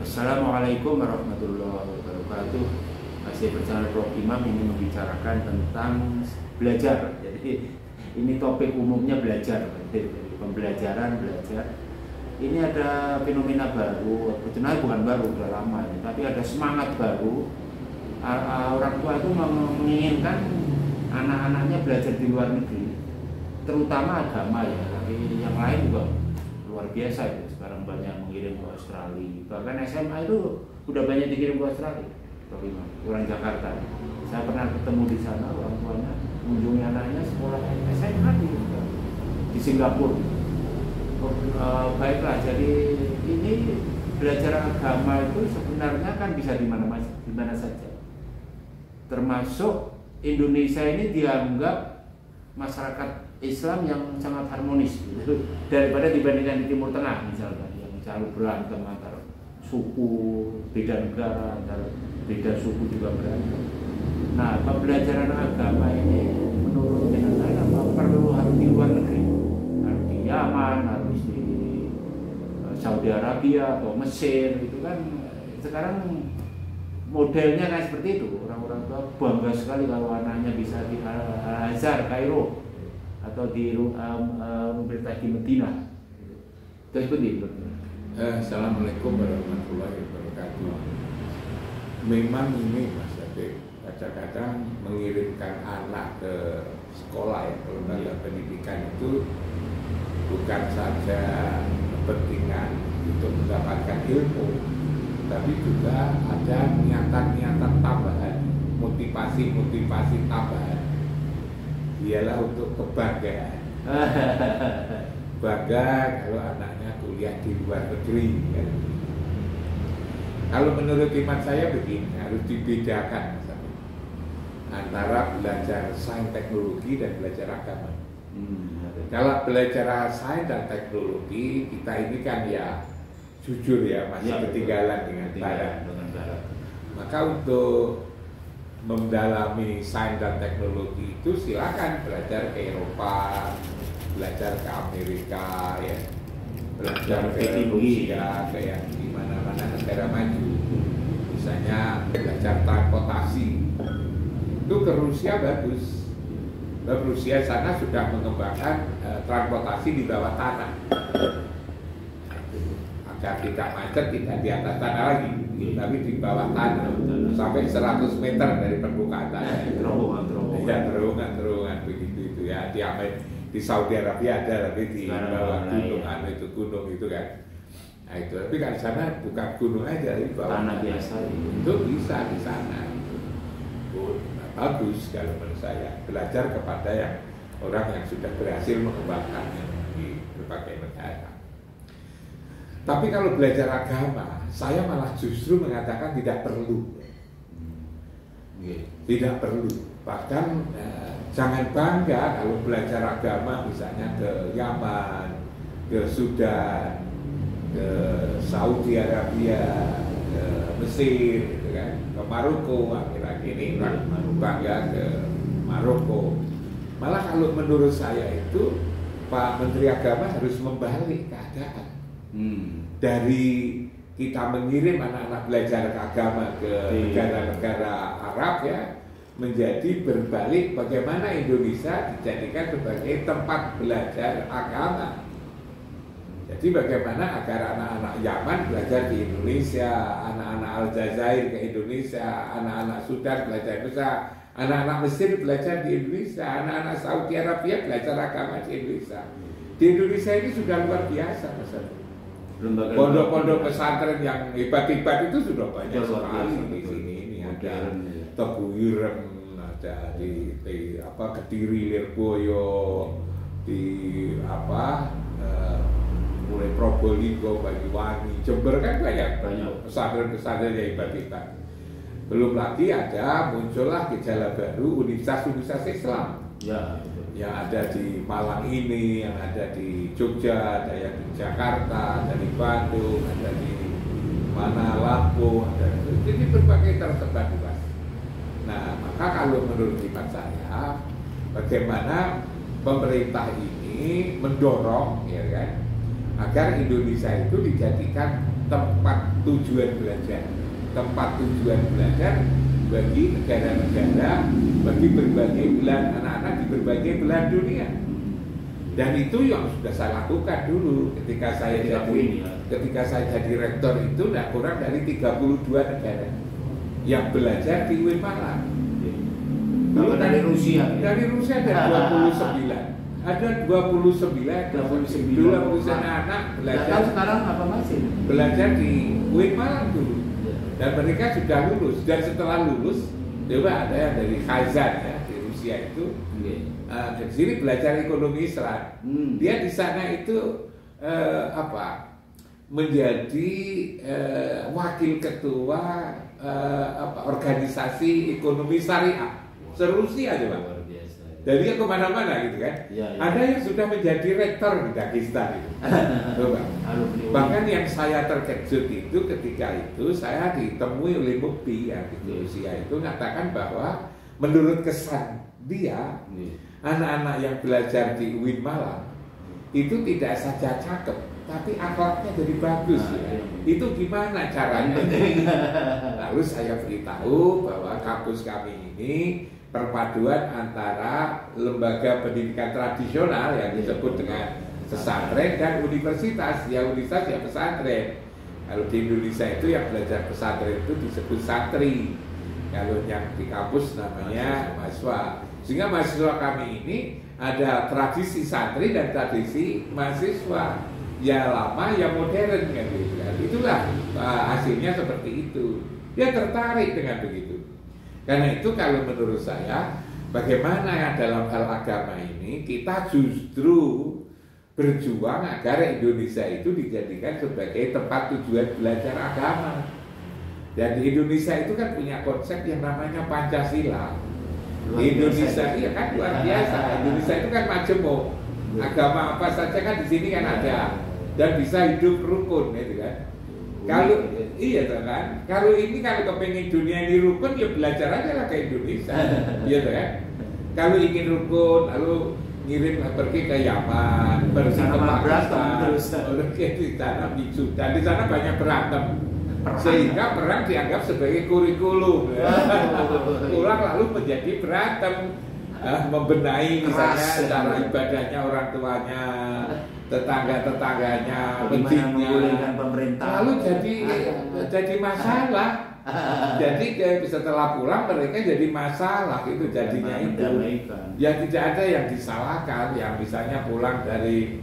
Assalamualaikum warahmatullahi wabarakatuh. Masih bersama Prof. Imam ini membicarakan tentang belajar. Jadi ini topik umumnya belajar, jadi pembelajaran, belajar. Ini ada fenomena baru, sebenarnya bukan baru, sudah lama ini, tapi ada semangat baru. Orang tua itu menginginkan anak-anaknya belajar di luar negeri, terutama agama ya, tapi yang lain juga luar biasa itu. Sekarang banyak mengirim ke Australia, bahkan SMA itu udah banyak dikirim ke Australia. Orang Jakarta, saya pernah ketemu di sana, orang tuanya mengunjungi anaknya sekolah SMA di Singapura. Baiklah, jadi ini belajar agama itu sebenarnya kan bisa di mana saja, termasuk Indonesia ini dianggap masyarakat Islam yang sangat harmonis gitu, daripada dibandingkan di Timur Tengah misalnya yang selalu berantem antara suku, beda negara, antara beda suku juga berantem. Nah, pembelajaran agama ini menurut saya perlu harus di luar negeri, harus di Yaman, harus di Saudi Arabia atau Mesir, itu kan sekarang modelnya kan seperti itu. Orang-orang tua bangga sekali kalau anaknya bisa di Al-Azhar, Kairo, atau di Universitas di Medina. Terus seperti itu. Assalamualaikum warahmatullahi wabarakatuh. Memang ini Mas Ade, kadang-kadang mengirimkan anak ke sekolah ya, lembaga pendidikan itu bukan saja kepentingan untuk mendapatkan ilmu, tapi juga ada niatan-niatan tambahan, motivasi-motivasi tambahan. Ialah untuk kebanggaan. Bangga kalau anaknya kuliah di luar negeri kan. Kalau menurut iman saya begini, harus dibedakan antara belajar sains teknologi dan belajar agama. Kalau belajar sains dan teknologi, kita ini kan ya jujur ya masih ketinggalan dengan barat. Maka untuk mendalami sains dan teknologi itu silakan belajar ke Eropa, belajar ke Amerika, ya, belajar ke Rusia, ke yang di mana-mana negara maju. Misalnya belajar transportasi, itu ke Rusia bagus. Ke Rusia sana sudah mengembangkan transportasi di bawah tanah, agar tidak macet, tidak di atas tanah lagi, tapi di bawah tanah sampai 100 meter dari permukaan tanah. Terowongan begitu itu ya. Di Saudi Arabia ada, tapi di bawah gunung itu kan. Nah itu, tapi kan di sana bukan gunung aja, di bawah tanah biasa itu bisa di sana. Bagus kalau menurut saya belajar kepada yang orang yang sudah berhasil mengembangkannya di berbagai negara. Tapi kalau belajar agama, saya malah justru mengatakan tidak perlu. Tidak perlu. Bahkan jangan bangga kalau belajar agama misalnya ke Yaman, ke Sudan, ke Saudi Arabia, ke Mesir, gitu kan, ke Maroko. Akhir-akhir ini bangga ke Maroko. Malah kalau menurut saya itu Pak Menteri Agama harus membalik keadaan. Dari kita mengirim anak-anak belajar agama ke negara-negara Arab ya, menjadi berbalik bagaimana Indonesia dijadikan sebagai tempat belajar agama. Jadi bagaimana agar anak-anak Yaman belajar di Indonesia, anak-anak Aljazair ke Indonesia, anak-anak Sudan belajar Indonesia, anak-anak Mesir belajar di Indonesia, anak-anak Saudi Arabia belajar agama di Indonesia. Di Indonesia ini sudah luar biasa masalah. Pondok-pondok pesantren yang hebat-hebat itu sudah banyak sekali di sini. Ini ada Teguh Ireng, ada di Kediri, Lirboyo, di mulai Probolinggo, Banyuwangi, Jember kan banyak pesantren-pesantren yang hebat-hebat. Belum lagi muncullah gejala baru universitas Islam. Ya. Yang ada di Malang ini, yang ada di Jogja, ada yang di Jakarta, ada di Bandung, ada di Lampung, ada jadi berbagai tersebar luas. Nah, maka kalau menurut hemat saya, bagaimana pemerintah ini mendorong, ya kan, agar Indonesia itu dijadikan tempat tujuan belajar bagi negara-negara, bagi berbagai belahan anak-anak di berbagai belahan dunia. Dan itu yang sudah saya lakukan dulu ketika saya jadi rektor itu tidak kurang dari 32 negara yang belajar di UIN Malang. Kalau dari Rusia? Dari Rusia ada 29. Ada 29 dulu anak-anak belajar. Sekarang apa masih? Belajar di UIN Malang dulu. Dan mereka sudah lulus. Dan setelah lulus, coba ada yang dari Kazan ya di Rusia itu. Di sini belajar ekonomi Islam. Dia di sana itu menjadi wakil ketua organisasi ekonomi syariah se-Rusia aja, Pak. Jadi dia kemana-mana gitu kan. Ada yang sudah menjadi rektor di Dagestan itu. Bahkan yang saya terkejut itu ketika itu saya ditemui oleh Mukti yang di Rusia itu mengatakan bahwa menurut kesan dia anak-anak yang belajar di UIN Malang itu tidak saja cakep, tapi akhlaknya jadi bagus. Itu gimana caranya? Lalu saya beritahu bahwa kampus kami ini perpaduan antara lembaga pendidikan tradisional yang disebut dengan pesantren dan universitas. Ya universitas ya pesantren. Kalau di Indonesia itu yang belajar pesantren itu disebut santri. Kalau yang di kampus namanya mahasiswa. Sehingga mahasiswa kami ini ada tradisi santri dan tradisi mahasiswa, ya lama ya modern kan gitu kan. Itulah hasilnya seperti itu. Dia tertarik dengan begitu. Karena itu kalau menurut saya, bagaimana dalam hal agama ini kita justru berjuang agar Indonesia itu dijadikan sebagai tempat tujuan belajar agama. Dan di Indonesia itu kan punya konsep yang namanya Pancasila. Indonesia iya kan luar biasa. Indonesia itu kan majemuk. Agama apa saja kan di sini kan ada dan bisa hidup rukun gitu kan. Kalau iya kan. Kalau ini kalau kepengen dunia ini rukun ya belajar aja lah ke Indonesia. Iya kan. Kalau ingin rukun lalu ngirim pergi ke Yaman, pergi ke Pakistan, pergi di sana bisu. Dan di sana banyak berantem. Sehingga perang dianggap sebagai kurikulum. Pulang lalu menjadi berantem, membenahi misalnya cara ibadahnya orang tuanya, tetangga-tetangganya, masjidnya, lalu jadi masalah. Jadi setelah pulang mereka jadi masalah itu jadinya itu. Ya tidak ada yang disalahkan, yang misalnya pulang dari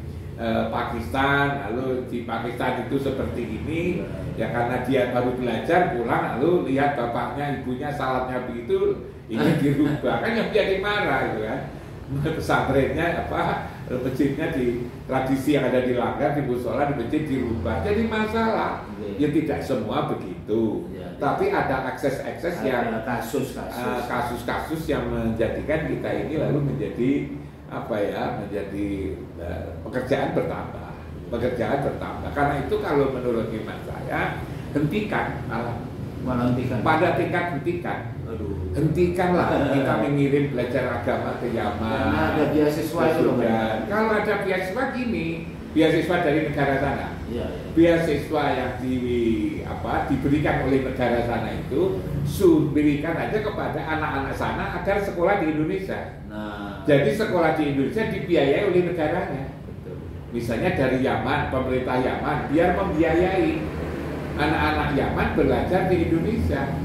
Pakistan, lalu di Pakistan itu seperti ini, ya karena dia baru belajar pulang, lalu lihat bapaknya, ibunya salatnya begitu, ini dirubah, kan yang jadi marah gitu kan. Pesantrennya masjidnya di tradisi yang ada dilanggar, di musola, di masjid dirubah, jadi masalah. Ya tidak semua begitu, tapi ada akses-akses yang kasus-kasus yang menjadikan kita ini lalu menjadi menjadi pekerjaan bertambah. Karena itu kalau menurut iman saya hentikan pada tingkat hentikan. Hentikanlah kita mengirim belajar agama ke Yaman. Ada beasiswa itu loh. Kalau ada beasiswa gini, beasiswa dari negara sana. Beasiswa yang diberikan oleh negara sana itu berikan aja kepada anak-anak sana agar sekolah di Indonesia. Jadi sekolah di Indonesia dibiayai oleh negaranya. Misalnya dari Yaman, pemerintah Yaman biar membiayai anak-anak Yaman belajar di Indonesia.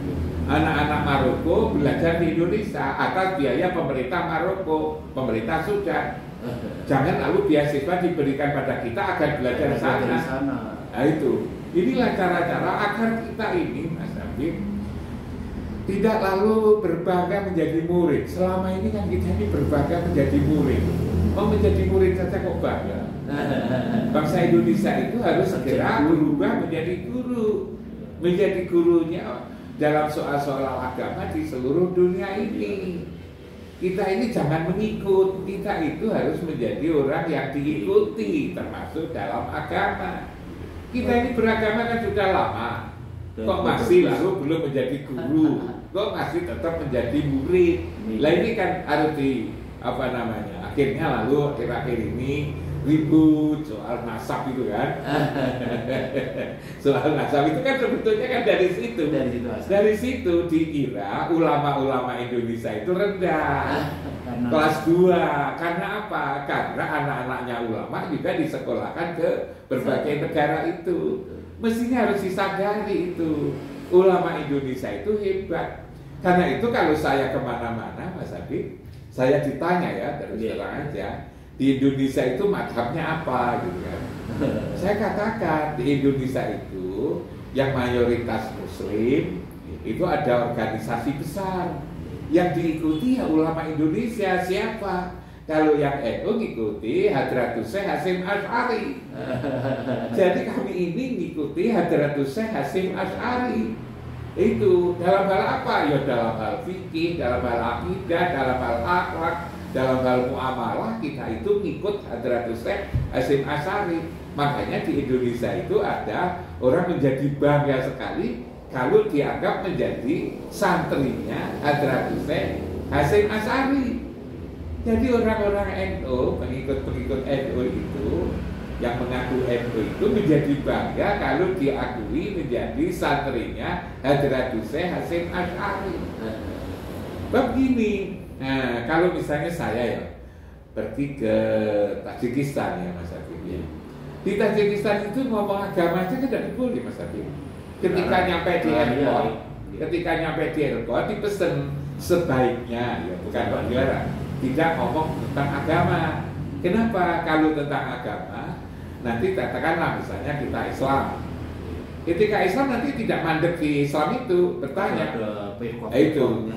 Anak-anak Maroko belajar di Indonesia atas biaya pemerintah Maroko, pemerintah Sudan. Jangan lalu beasiswa diberikan pada kita agar belajar di sana. Nah itu, inilah cara-cara agar kita ini, Mas Habib, tidak lalu berbangga menjadi murid. Selama ini kan kita ini berbangga menjadi murid. Mau menjadi murid saja kok bangga. Bangsa Indonesia itu harus segera berubah menjadi guru. Menjadi gurunya dalam soal-soal agama di seluruh dunia ini. Kita ini jangan mengikut, kita itu harus menjadi orang yang diikuti, termasuk dalam agama. Kita ini beragama kan sudah lama, kok masih lalu belum menjadi guru, kok masih tetap menjadi murid. Lah ini kan harus akhirnya lalu akhir-akhir ini ribut soal nasab itu kan. Soal nasab itu kan sebetulnya kan dari situ. Dari situ dikira ulama-ulama Indonesia itu rendah. Kelas 2. Karena apa? Karena anak-anaknya ulama juga disekolahkan ke berbagai negara itu. Mestinya harus disadari itu. Ulama Indonesia itu hebat. Karena itu kalau saya kemana-mana, Mas Habib, saya ditanya ya, terus terang aja, di Indonesia itu madhabnya apa gitu kan. Saya katakan di Indonesia itu yang mayoritas Muslim itu ada organisasi besar yang diikuti ya ulama Indonesia. Siapa? Kalau yang NU ngikuti Hadratus Syekh Hasyim Asy'ari. Jadi kami ini ngikuti Hadratus Syekh Hasyim Asy'ari. Itu dalam hal apa? Ya dalam hal fikih, dalam hal akidah, dalam hal akhlak, dalam hal muamalah kita itu ngikut Hadratus Syekh Hasyim Asy'ari. Makanya di Indonesia itu ada orang menjadi bangga sekali kalau dianggap menjadi santrinya Hadratus Syekh Hasyim Asy'ari. Jadi orang-orang NU, pengikut-pengikut NU itu yang mengaku NU itu menjadi bangga kalau diakui menjadi santrinya Hadratus Syekh Hasyim Asy'ari. Begini, nah kalau misalnya saya ya pergi ke Tajikistan ya Mas Habib ya. Di Tajikistan itu ngomong agama aja tidak boleh Mas Habib. Ketika nyampe di airport, dipesen sebaiknya ya bukan bagaimana tidak ngomong tentang agama. Kenapa? Kalau tentang agama nanti katakanlah misalnya kita Islam. Ketika Islam nanti tidak mandek di Islam itu bertanya itu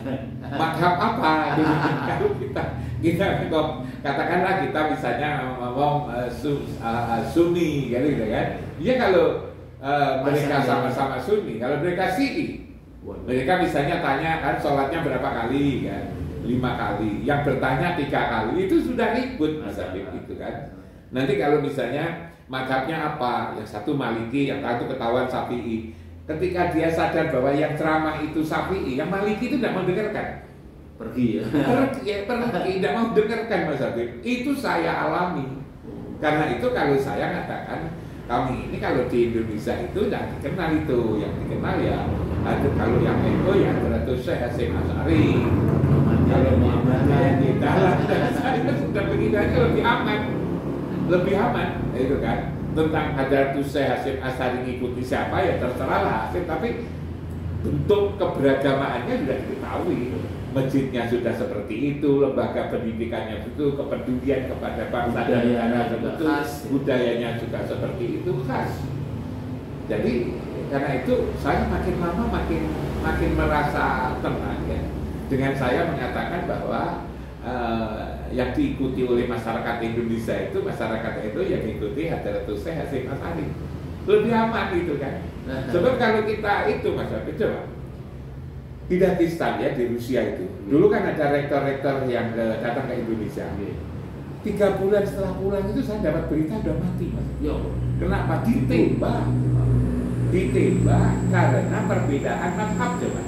madhab apa? Kalau kita katakanlah kita misalnya ngomong Sunni gitu kan. Iya kalau mereka sama-sama Sunni, kalau mereka Syi'i, mereka misalnya tanya kan sholatnya berapa kali kan? 5 kali. Yang bertanya 3 kali itu sudah ribut Mas Habib itu kan. Nanti kalau misalnya madhabnya apa, yang satu Maliki, yang satu ketahuan Syafi'i. Ketika dia sadar bahwa yang ceramah itu Syafi'i, yang Maliki itu tidak mau dengarkan. Pergi ya. Pergi, tidak mau dengarkan Mas Habib. Itu saya alami. Karena itu kalau saya katakan kami ini kalau di Indonesia itu tidak dikenal itu, yang dikenal ya ada kalau yang NU ya Hadratus Syekh Hasyim Asy'ari. Kalau Muhammadiyah di dalam saya sudah begitu aja lebih aman itu kan. Tentang Hadratus Syekh Hasyim Asy'ari ngikuti siapa ya terserahlah Hasyim, tapi bentuk keberagamaannya sudah diketahui. Masjidnya sudah seperti itu, lembaga pendidikannya itu, kepedulian kepada bangsa dan negara itu, budayanya juga seperti itu khas. Jadi karena itu saya makin lama makin merasa tenang ya. Dengan saya mengatakan bahwa yang diikuti oleh masyarakat Indonesia itu masyarakat itu yang diikuti Hadratus Syekh Hasyim Asy'ari. Lebih aman itu kan. Sebab kalau kita itu Mas Habib coba di Dagestan ya di Rusia itu. Dulu kan ada rektor-rektor yang datang ke Indonesia. 3 bulan setelah pulang itu saya dapat berita udah mati Mas. Yo, kenapa? Ditembak karena perbedaan mazhab coba.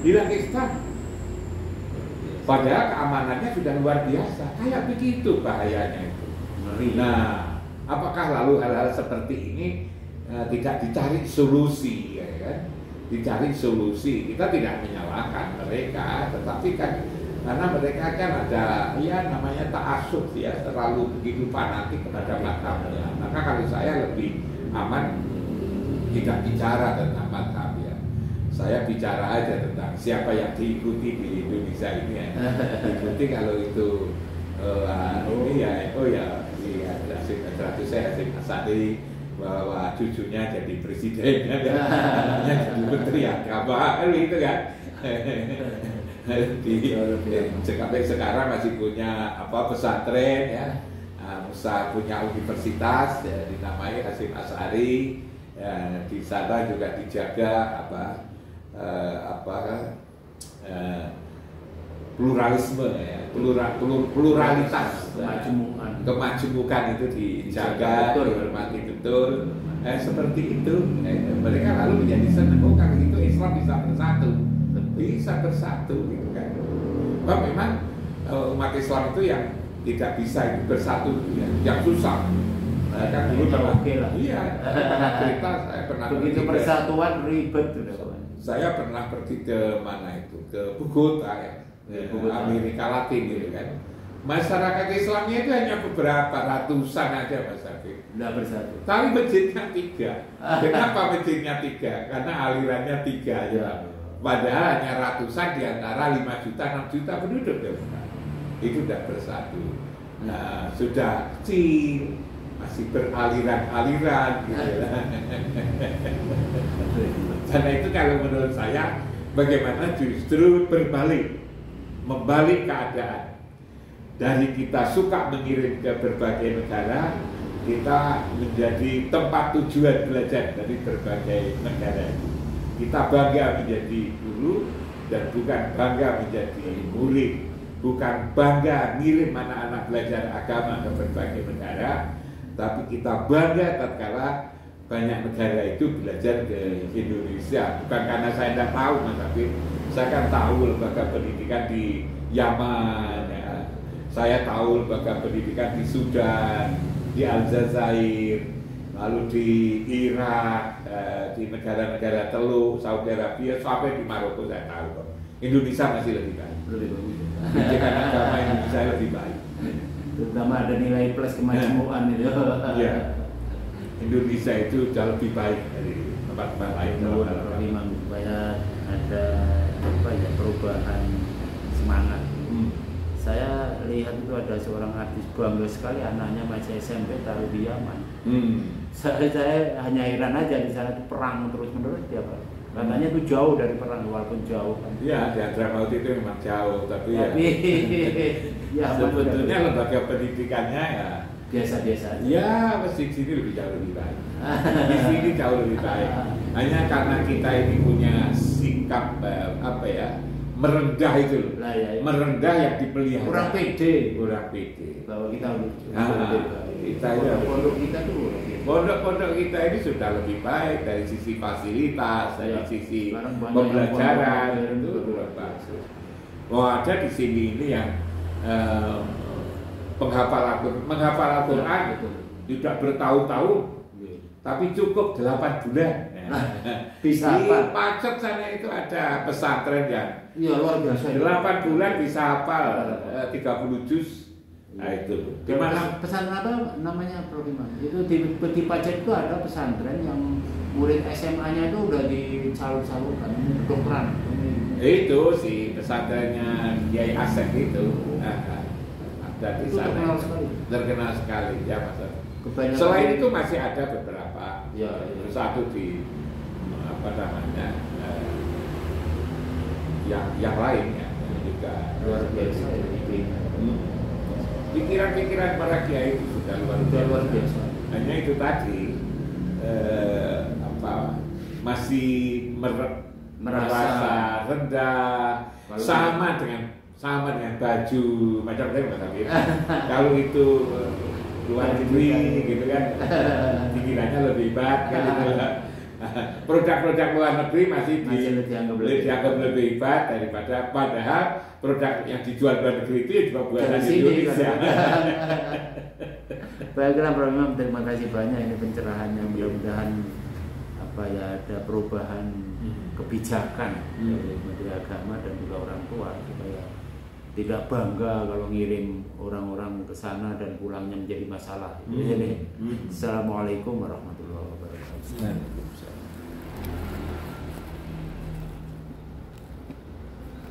Di Dagestan. Padahal keamanannya sudah luar biasa. Kayak begitu bahayanya itu. Nah, apakah lalu hal-hal seperti ini tidak dicari solusi ya kan? Dicari solusi. Kita tidak menyalahkan mereka, tetapi kan karena mereka kan ada ya namanya ta'assub ya, terlalu begitu fanatik kepada mazhabnya. Maka kalau saya lebih aman tidak bicara tentang mazhab ya. Saya bicara aja tentang siapa yang diikuti di Indonesia ini ya. Diikuti kalau itu ini ya si Hadratus Syekh Hasyim Asy'ari bahwa cucunya jadi presiden jadi menteri agama itu kan. Sampai sekarang masih punya pesantren ya, punya universitas ya, dinamai Hasyim Asy'ari ya, di sana juga dijaga pluralisme ya, pluralitas kemajumukan itu dijaga, dihormati betul. Seperti itu mereka lalu menjadi senang kalau itu Islam bisa bersatu gitu kan. Memang umat Islam itu yang tidak bisa itu bersatu ya. Yang susah. Saya kan dulu pernah, oke lah. Iya, saya pernah cerita, saya pernah begitu pergi persatuan ribet sudah. saya pernah pergi ke mana itu, ke Bogota ya, Amerika Latin gitu kan. Masyarakat Islamnya itu hanya beberapa ratusan aja Mas Afif. Tidak bersatu. Tapi masjidnya 3. Kenapa masjidnya 3? Karena alirannya 3 ya. Padahal hanya ratusan di antara 5 juta, 6 juta penduduk ya. Itu sudah bersatu. Nah, sudah kecil, masih beraliran-aliran gitu ya. Karena itu kalau menurut saya bagaimana justru membalik keadaan. Dari kita suka mengirim ke berbagai negara, kita menjadi tempat tujuan belajar dari berbagai negara. Kita bangga menjadi guru dan bukan bangga menjadi murid, bukan bangga ngirim anak-anak belajar agama ke berbagai negara, tapi kita bangga tatkala banyak negara itu belajar ke Indonesia. Bukan karena saya tidak tahu Mas Afif, saya kan tahu lembaga pendidikan di Yaman, ya. Saya tahu lembaga pendidikan di Sudan, di Aljazair, lalu di Irak, di negara-negara Teluk, Saudi Arabia, sampai di Maroko saya tahu kok. Indonesia masih lebih baik. Pendidikan agama Indonesia lebih baik. Terutama ada nilai plus kemajmuan itu. Iya. Indonesia itu jauh lebih baik dari tempat-tempat lain. Memang supaya ada perubahan semangat. Saya lihat itu ada seorang artis bangga sekali anaknya masih SMP taruh di Yaman. Saya hanya heran aja di sana itu perang terus-menerus tiap hari. Katanya itu jauh dari perang walaupun jauh kan. Iya, di Hadramaut itu memang jauh, tapi ya sebetulnya lembaga pendidikannya ya biasa-biasa aja. Ya, mesti di sini jauh lebih baik. Di sini jauh lebih baik. Hanya karena kita ini punya sikap merendah itu loh. Nah, ya. Merendah yang dipelihara. Kurang pede. Bahwa kita kita pondok kita tuh pondok kita ini sudah lebih baik dari sisi fasilitas, dari sisi pembelajaran itu luar biasa. Ada di sini ini yang menghafal Al-Quran tidak bertahun-tahun, tapi cukup 8 bulan. Bisa di Pacet sana itu ada pesantren yang luar biasa. 8 bulan bisa hafal 30 juz. Nah itu. Di mana pesantren apa namanya Prof Iman? Itu di Pacet itu ada pesantren yang murid SMA-nya itu udah dicalur-calurkan kedokteran. Itu sih pesantrennya Kiai Asep itu. Ada di sana. Terkenal sekali ya Mas. Selain itu masih ada beberapa. Satu di yang lainnya juga luar biasa. Pikiran-pikiran para kiai itu sudah luar biasa. Hanya itu tadi masih merasa rendah, sama dengan baju macam-macam Mas Afif. Kalau itu luar negeri gitu kan, pikirannya lebih hebat kan gitu. Produk-produk luar negeri masih dianggap lebih hebat daripada, padahal produk yang dijual luar negeri itu juga buatan Indonesia. Baiklah Prof Imam, terima kasih banyak ini pencerahannya. Mudah-mudahan ada perubahan kebijakan dari Menteri Agama dan juga orang tua supaya tidak bangga kalau ngirim orang-orang ke sana dan pulangnya menjadi masalah. Assalamualaikum warahmatullahi wabarakatuh.